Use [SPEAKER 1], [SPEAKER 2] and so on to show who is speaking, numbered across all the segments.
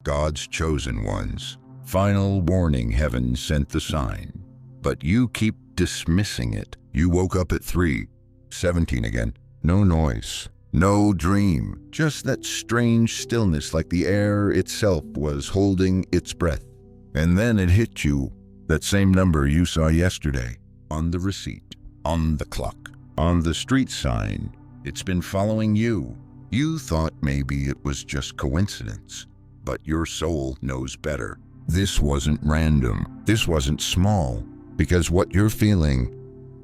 [SPEAKER 1] God's chosen ones. Final warning, heaven sent the sign. But you keep dismissing it. You woke up at 3:17 again. No noise, no dream, just that strange stillness, like the air itself was holding its breath. And then it hit you, that same number you saw yesterday, on the receipt, on the clock, on the street sign. It's been following you. You thought maybe it was just coincidence, but your soul knows better. This wasn't random. This wasn't small, because what you're feeling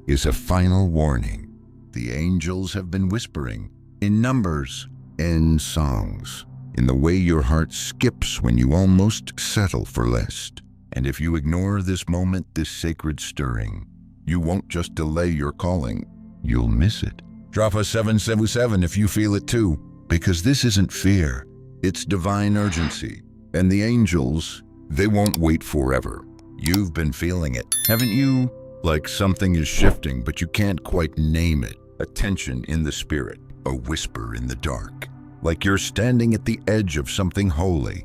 [SPEAKER 1] is a final warning. The angels have been whispering, in numbers, in songs, in the way your heart skips when you almost settle for less. And if you ignore this moment, this sacred stirring, you won't just delay your calling, you'll miss it. Drop a 777 if you feel it too, because this isn't fear, it's divine urgency. And the angels, they won't wait forever. You've been feeling it, haven't you? Like something is shifting, but you can't quite name it. A tension in the spirit, a whisper in the dark. Like you're standing at the edge of something holy.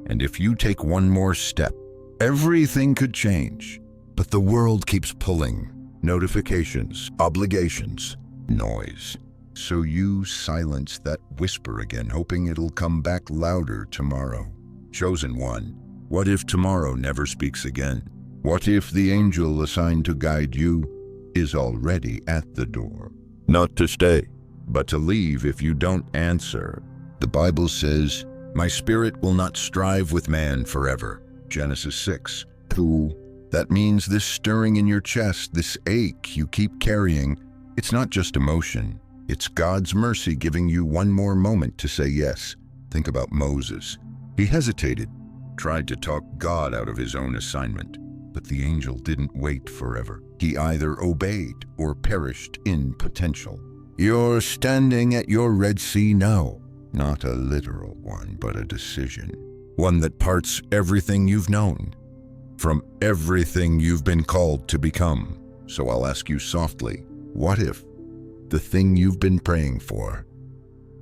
[SPEAKER 1] And if you take one more step, everything could change. But the world keeps pulling. Notifications, obligations, noise. So you silence that whisper again, hoping it'll come back louder tomorrow. Chosen one, what if tomorrow never speaks again? What if the angel assigned to guide you is already at the door? Not to stay, but to leave if you don't answer. The Bible says, "My spirit will not strive with man forever." Genesis 6:2. That means this stirring in your chest, this ache you keep carrying, it's not just emotion. It's God's mercy giving you one more moment to say yes. Think about Moses. He hesitated, tried to talk God out of his own assignment. But the angel didn't wait forever. He either obeyed or perished in potential. You're standing at your Red Sea now. Not a literal one, but a decision. One that parts everything you've known from everything you've been called to become. So I'll ask you softly, what if the thing you've been praying for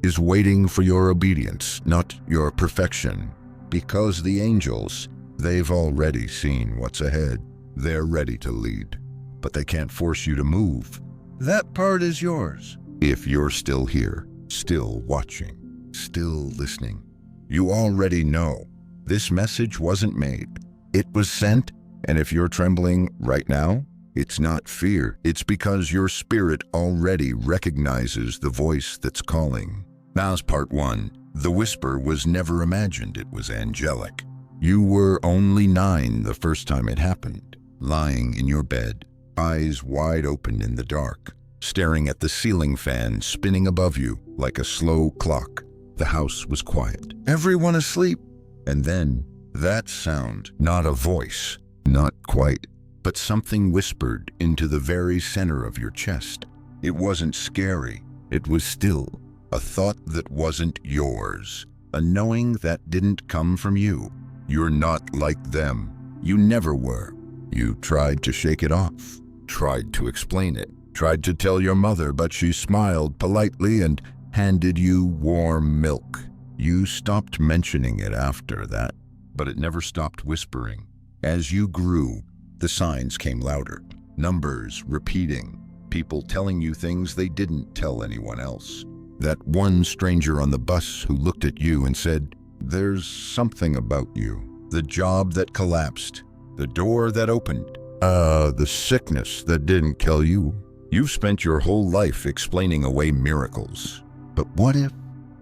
[SPEAKER 1] is waiting for your obedience, not your perfection? Because the angels, they've already seen what's ahead. They're ready to lead, but they can't force you to move. That part is yours. If you're still here, still watching, still listening, you already know this message wasn't made. It was sent, and if you're trembling right now, it's not fear. It's because your spirit already recognizes the voice that's calling. Now's part one. The whisper was never imagined. It was angelic. You were only 9 the first time it happened, lying in your bed, eyes wide open in the dark, staring at the ceiling fan spinning above you like a slow clock. The house was quiet, everyone asleep. And then that sound, not a voice, not quite, but something whispered into the very center of your chest. It wasn't scary, it was still. A thought that wasn't yours, a knowing that didn't come from you. You're not like them. You never were. You tried to shake it off, tried to explain it, tried to tell your mother, but she smiled politely and handed you warm milk. You stopped mentioning it after that, but it never stopped whispering. As you grew, the signs came louder, numbers repeating, people telling you things they didn't tell anyone else. That one stranger on the bus who looked at you and said, "There's something about you." The job that collapsed, the door that opened, the sickness that didn't kill you. You've spent your whole life explaining away miracles. But what if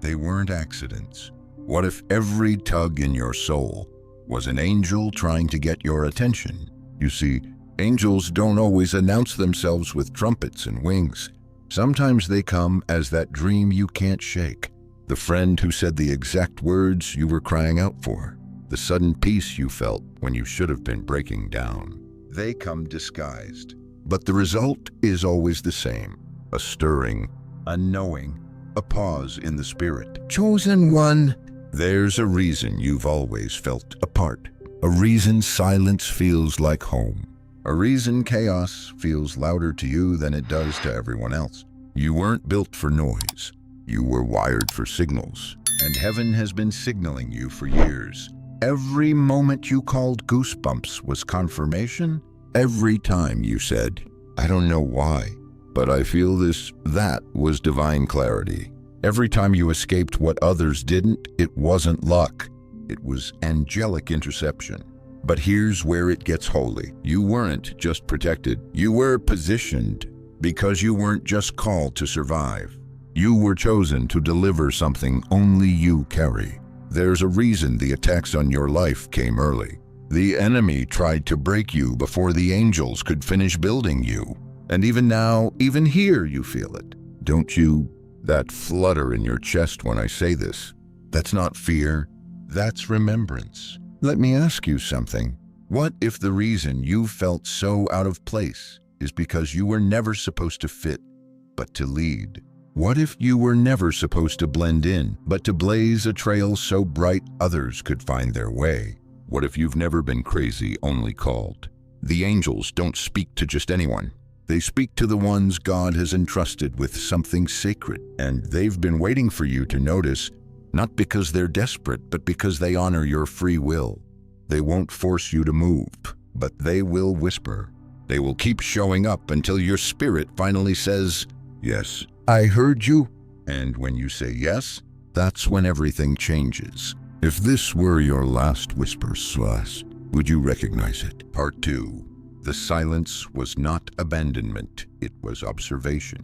[SPEAKER 1] they weren't accidents? What if every tug in your soul was an angel trying to get your attention? You see, angels don't always announce themselves with trumpets and wings. Sometimes they come as that dream you can't shake, the friend who said the exact words you were crying out for, the sudden peace you felt when you should have been breaking down. They come disguised, but the result is always the same: a stirring, a knowing, a pause in the spirit. Chosen one, there's a reason you've always felt apart, a reason silence feels like home. A reason chaos feels louder to you than it does to everyone else. You weren't built for noise. You were wired for signals. And heaven has been signaling you for years. Every moment you called goosebumps was confirmation. Every time you said, I don't know why, but I feel this, that was divine clarity. Every time you escaped what others didn't, it wasn't luck. It was angelic interception. But here's where it gets holy. You weren't just protected. You were positioned, because you weren't just called to survive. You were chosen to deliver something only you carry. There's a reason the attacks on your life came early. The enemy tried to break you before the angels could finish building you. And even now, even here, you feel it. Don't you? That flutter in your chest when I say this. That's not fear. That's remembrance. Let me ask you something. What if the reason you felt so out of place is because you were never supposed to fit, but to lead? What if you were never supposed to blend in, but to blaze a trail so bright others could find their way? What if you've never been crazy, only called? The angels don't speak to just anyone. They speak to the ones God has entrusted with something sacred, and they've been waiting for you to notice, not because they're desperate, but because they honor your free will. They won't force you to move, but they will whisper. They will keep showing up until your spirit finally says, yes, I heard you. And when you say yes, that's when everything changes. If this were your last whisper, Swas, would you recognize it? Part 2. The silence was not abandonment, it was observation.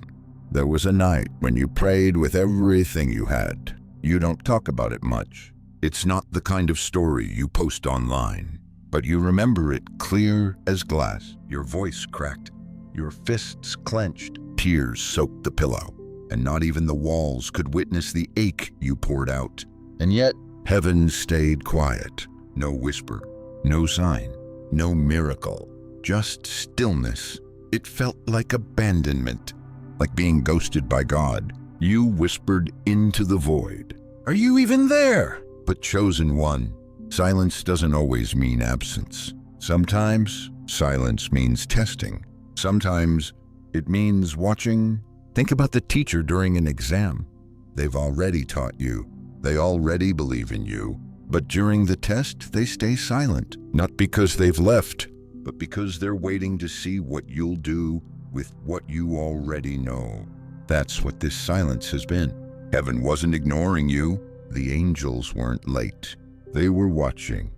[SPEAKER 1] There was a night when you prayed with everything you had. You don't talk about it much. It's not the kind of story you post online, but you remember it clear as glass. Your voice cracked, your fists clenched, tears soaked the pillow, and not even the walls could witness the ache you poured out. And yet, heaven stayed quiet. No whisper, no sign, no miracle, just stillness. It felt like abandonment, like being ghosted by God. You whispered into the void. Are you even there? But chosen one, silence doesn't always mean absence. Sometimes silence means testing. Sometimes it means watching. Think about the teacher during an exam. They've already taught you. They already believe in you. But during the test, they stay silent. Not because they've left, but because they're waiting to see what you'll do with what you already know. That's what this silence has been. Heaven wasn't ignoring you. The angels weren't late. They were watching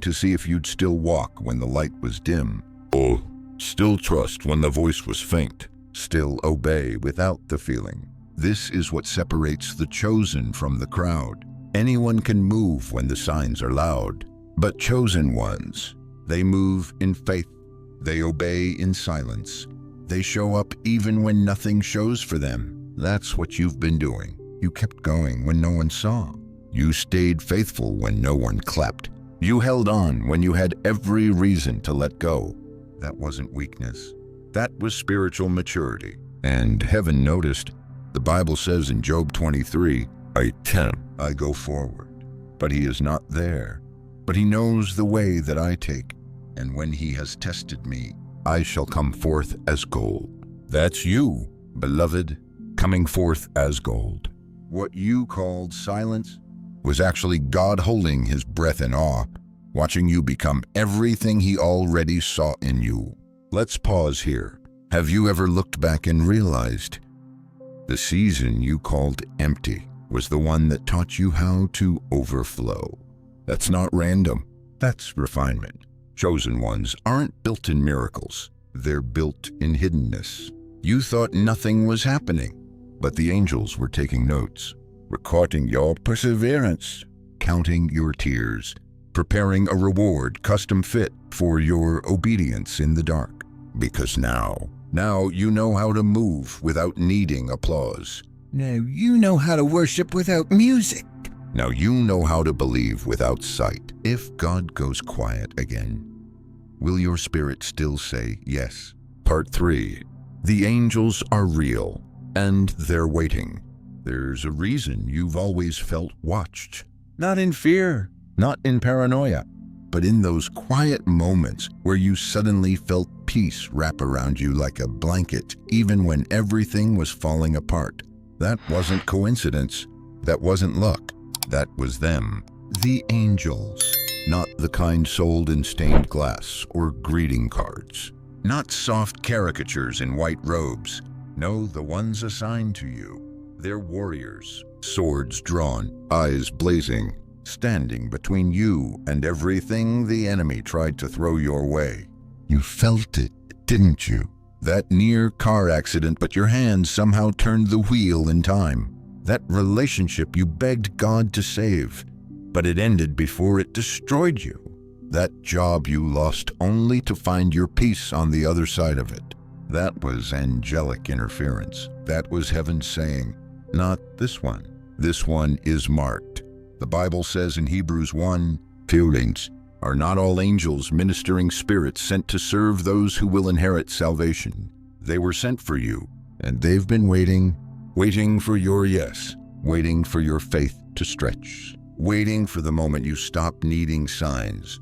[SPEAKER 1] to see if you'd still walk when the light was dim. Or still trust when the voice was faint. Still obey without the feeling. This is what separates the chosen from the crowd. Anyone can move when the signs are loud. But chosen ones, they move in faith. They obey in silence. They show up even when nothing shows for them. That's what you've been doing. You kept going when no one saw. You stayed faithful when no one clapped. You held on when you had every reason to let go. That wasn't weakness. That was spiritual maturity. And heaven noticed. The Bible says in Job 23, I go forward, but he is not there. But he knows the way that I take. And when he has tested me, I shall come forth as gold. That's you, beloved, coming forth as gold. What you called silence was actually God holding his breath in awe, watching you become everything he already saw in you. Let's pause here. Have you ever looked back and realized the season you called empty was the one that taught you how to overflow? That's not random. That's refinement. Chosen ones aren't built in miracles. They're built in hiddenness. You thought nothing was happening, but the angels were taking notes, recording your perseverance, counting your tears, preparing a reward custom fit for your obedience in the dark. Because now you know how to move without needing applause. Now you know how to worship without music. Now you know how to believe without sight. If God goes quiet again, will your spirit still say yes? Part 3. The angels are real, and they're waiting. There's a reason you've always felt watched. Not in fear, not in paranoia, but in those quiet moments where you suddenly felt peace wrap around you like a blanket, even when everything was falling apart. That wasn't coincidence. That wasn't luck. That was them. The angels. Not the kind sold in stained glass or greeting cards. Not soft caricatures in white robes. No, the ones assigned to you. They're warriors, swords drawn, eyes blazing, standing between you and everything the enemy tried to throw your way. You felt it, didn't you? That near car accident, but your hands somehow turned the wheel in time. That relationship you begged God to save, but it ended before it destroyed you. That job you lost only to find your peace on the other side of it. That was angelic interference. That was heaven saying, not this one. This one is marked. The Bible says in Hebrews 1, "Feelings are not all angels ministering spirits sent to serve those who will inherit salvation. They were sent for you, and they've been waiting for your yes, waiting for your faith to stretch, waiting for the moment you stop needing signs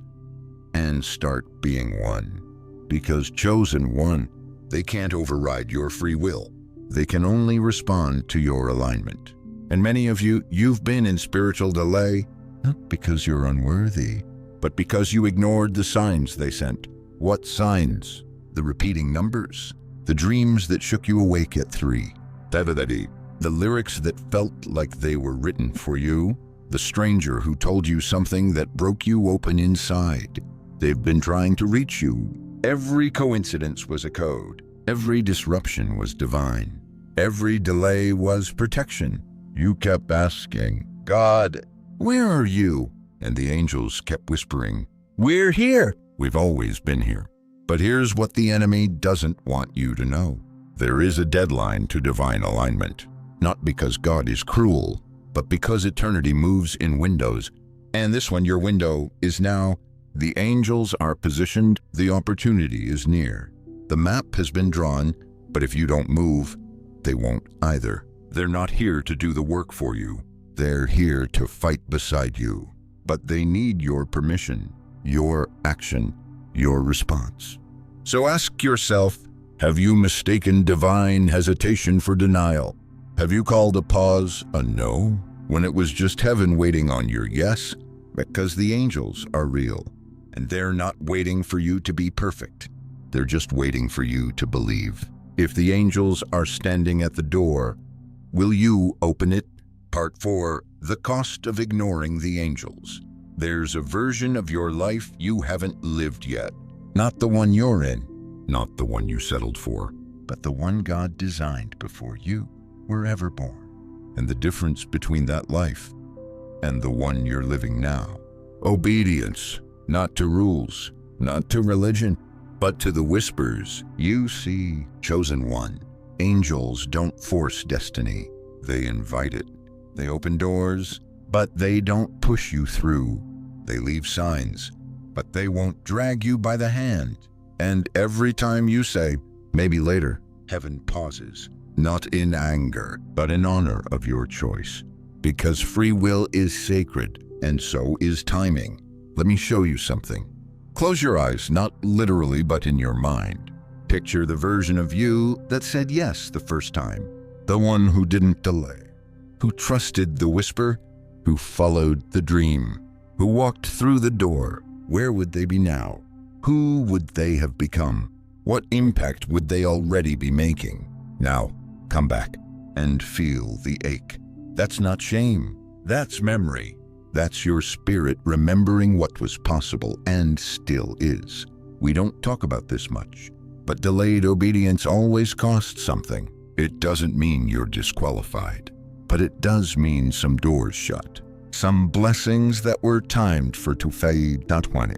[SPEAKER 1] and start being one. Because chosen one, they can't override your free will. They can only respond to your alignment. And many of you, you've been in spiritual delay, not because you're unworthy, but because you ignored the signs they sent. What signs? The repeating numbers, the dreams that shook you awake at 3, the lyrics that felt like they were written for you, the stranger who told you something that broke you open inside. They've been trying to reach you. Every coincidence was a code. Every disruption was divine. Every delay was protection. You kept asking, God, where are you? And the angels kept whispering, we're here. We've always been here. But here's what the enemy doesn't want you to know. There is a deadline to divine alignment. Not because God is cruel, but because eternity moves in windows. And this one, your window, is now. The angels are positioned. The opportunity is near. The map has been drawn, but if you don't move, they won't either. They're not here to do the work for you. They're here to fight beside you. But they need your permission, your action, your response. So ask yourself, have you mistaken divine hesitation for denial? Have you called a pause a no, when it was just heaven waiting on your yes? Because the angels are real, and they're not waiting for you to be perfect. They're just waiting for you to believe. If the angels are standing at the door, will you open it? Part 4, the cost of ignoring the angels. There's a version of your life you haven't lived yet. Not the one you're in, not the one you settled for, but the one God designed before you were ever born. And the difference between that life and the one you're living now. Obedience, not to rules, not to religion, but to the whispers. You see, chosen one. Angels don't force destiny. They invite it. They open doors, but they don't push you through. They leave signs, but they won't drag you by the hand. And every time you say, maybe later, heaven pauses, not in anger, but in honor of your choice. Because free will is sacred, and so is timing. Let me show you something. Close your eyes, not literally, but in your mind. Picture the version of you that said yes the first time. The one who didn't delay, who trusted the whisper, who followed the dream, who walked through the door. Where would they be now? Who would they have become? What impact would they already be making? Now, come back and feel the ache. That's not shame. That's memory. That's your spirit remembering what was possible and still is. We don't talk about this much, but delayed obedience always costs something. It doesn't mean you're disqualified, but it does mean some doors shut. Some blessings that were timed for 2020.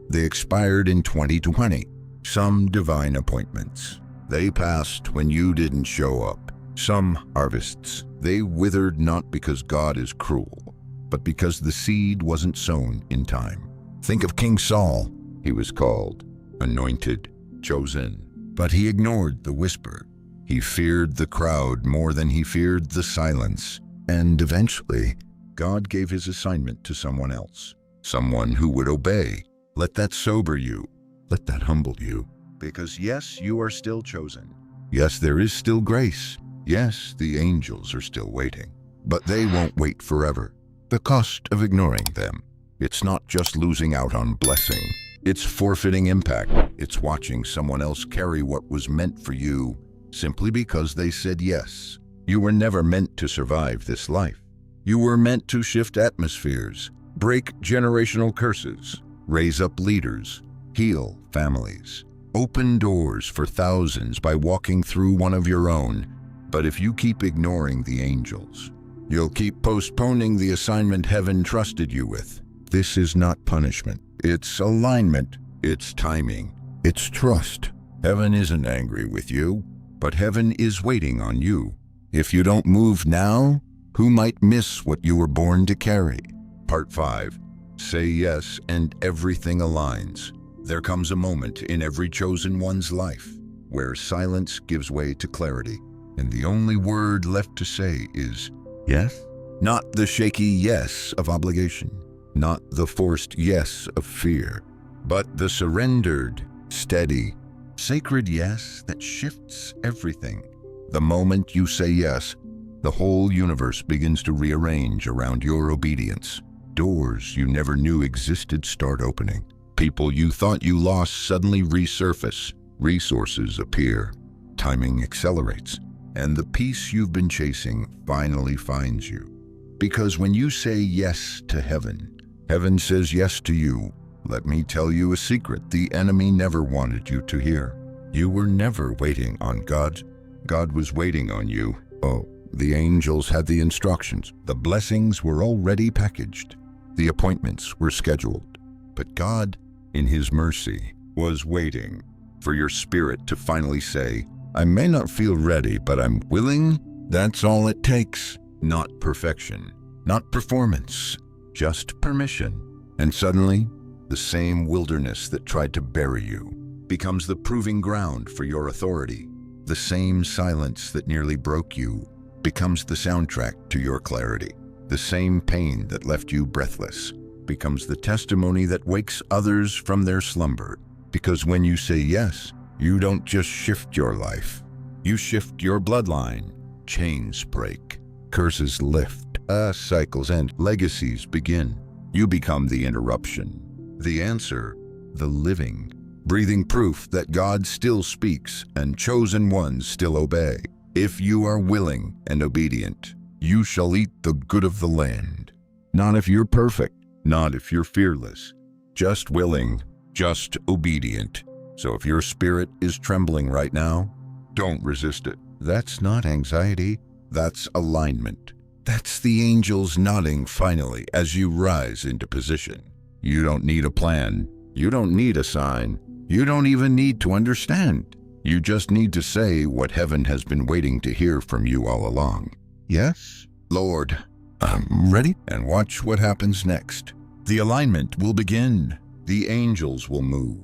[SPEAKER 1] They expired in 2020. Some divine appointments. They passed when you didn't show up. Some harvests. They withered not because God is cruel, but because the seed wasn't sown in time. Think of King Saul. He was called, anointed, chosen, but he ignored the whisper. He feared the crowd more than he feared the silence. And eventually, God gave his assignment to someone else, someone who would obey. Let that sober you. Let that humble you. Because yes, you are still chosen. Yes, there is still grace. Yes, the angels are still waiting. but they won't wait forever. The cost of ignoring them. It's not just losing out on blessing. It's forfeiting impact. It's watching someone else carry what was meant for you simply because they said yes. You were never meant to survive this life. You were meant to shift atmospheres, break generational curses, raise up leaders, heal families, open doors for thousands by walking through one of your own. But if you keep ignoring the angels, you'll keep postponing the assignment heaven trusted you with. This is not punishment. It's alignment. It's timing. It's trust. Heaven isn't angry with you, but heaven is waiting on you. If you don't move now, who might miss what you were born to carry? Part 5. Say yes and everything aligns. There comes a moment in every chosen one's life where silence gives way to clarity, and the only word left to say is yes. Not the shaky yes of obligation, not the forced yes of fear, but the surrendered, steady, sacred yes that shifts everything. The moment you say yes, the whole universe begins to rearrange around your obedience. Doors you never knew existed start opening. People you thought you lost suddenly resurface. Resources appear. Timing accelerates. And the peace you've been chasing finally finds you. Because when you say yes to heaven, heaven says yes to you. Let me tell you a secret the enemy never wanted you to hear. You were never waiting on God. God was waiting on you. Oh, the angels had the instructions. The blessings were already packaged. The appointments were scheduled. But God, in His mercy, was waiting for your spirit to finally say, I may not feel ready, but I'm willing. That's all it takes. Not perfection, not performance, just permission. And suddenly, the same wilderness that tried to bury you becomes the proving ground for your authority. The same silence that nearly broke you becomes the soundtrack to your clarity. The same pain that left you breathless becomes the testimony that wakes others from their slumber. Because when you say yes, you don't just shift your life. You shift your bloodline. Chains break. Curses lift. Cycles end. Legacies begin. You become the interruption. The answer, the living, breathing proof that God still speaks and chosen ones still obey. If you are willing and obedient, you shall eat the good of the land. Not if you're perfect, not if you're fearless, just willing, just obedient. So if your spirit is trembling right now, don't resist it. That's not anxiety, that's alignment. That's the angels nodding finally as you rise into position. You don't need a plan. You don't need a sign. You don't even need to understand. You just need to say what heaven has been waiting to hear from you all along. Yes, Lord, I'm ready. And watch what happens next. The alignment will begin. The angels will move.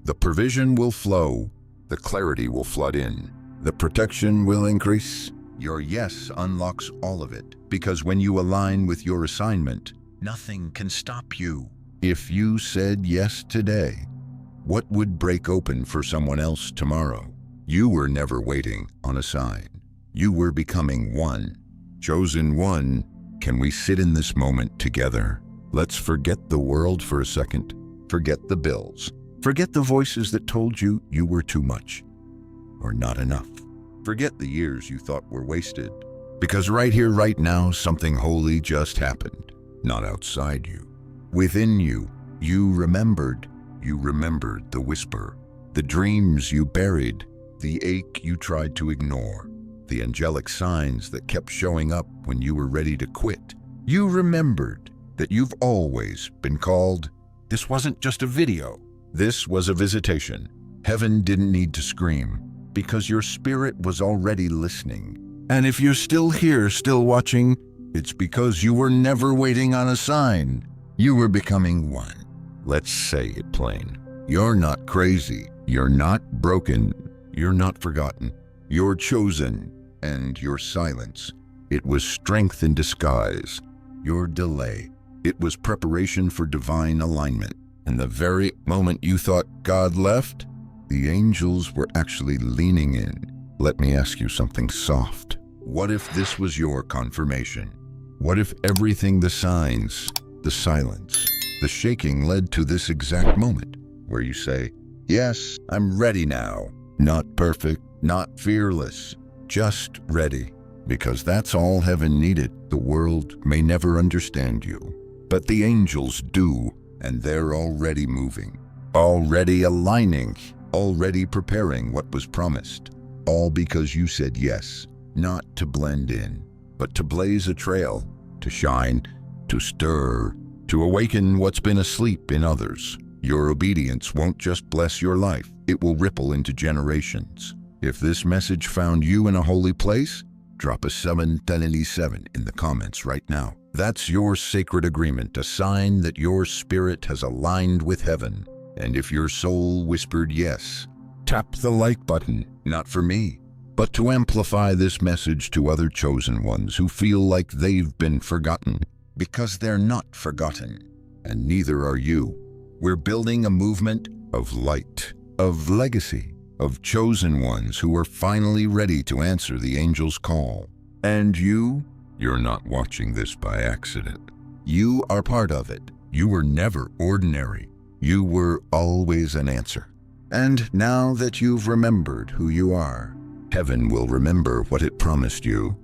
[SPEAKER 1] The provision will flow. The clarity will flood in. The protection will increase. Your yes unlocks all of it, because when you align with your assignment, nothing can stop you. If you said yes today, what would break open for someone else tomorrow? You were never waiting on a sign. You were becoming one. Chosen one, can we sit in this moment together? Let's forget the world for a second. Forget the bills. Forget the voices that told you you were too much or not enough. Forget the years you thought were wasted. Because right here, right now, something holy just happened. Not outside you. Within you, you remembered the whisper, the dreams you buried, the ache you tried to ignore, the angelic signs that kept showing up when you were ready to quit. You remembered that you've always been called. This wasn't just a video. This was a visitation. Heaven didn't need to scream, because your spirit was already listening. And if you're still here, still watching, it's because you were never waiting on a sign. You were becoming one. Let's say it plain. You're not crazy. You're not broken. You're not forgotten. You're chosen. And your silence, it was strength in disguise. Your delay, it was preparation for divine alignment. And the very moment you thought God left, the angels were actually leaning in. Let me ask you something soft. What if this was your confirmation? What if everything, the signs, the silence, the shaking led to this exact moment where you say, yes, I'm ready now. Not perfect, not fearless, just ready. Because that's all heaven needed. The world may never understand you, but the angels do, and they're already moving, already aligning, already preparing what was promised. All because you said yes, not to blend in, but to blaze a trail, to shine, to stir, to awaken what's been asleep in others. Your obedience won't just bless your life, it will ripple into generations. If this message found you in a holy place, drop a 777 in the comments right now. That's your sacred agreement, a sign that your spirit has aligned with heaven. And if your soul whispered yes, tap the like button, not for me, but to amplify this message to other chosen ones who feel like they've been forgotten. Because they're not forgotten, and neither are you. We're building a movement of light, of legacy, of chosen ones who are finally ready to answer the angel's call. And you're not watching this by accident. You are part of it. You were never ordinary. You were always an answer. And now that you've remembered who you are, heaven will remember what it promised you.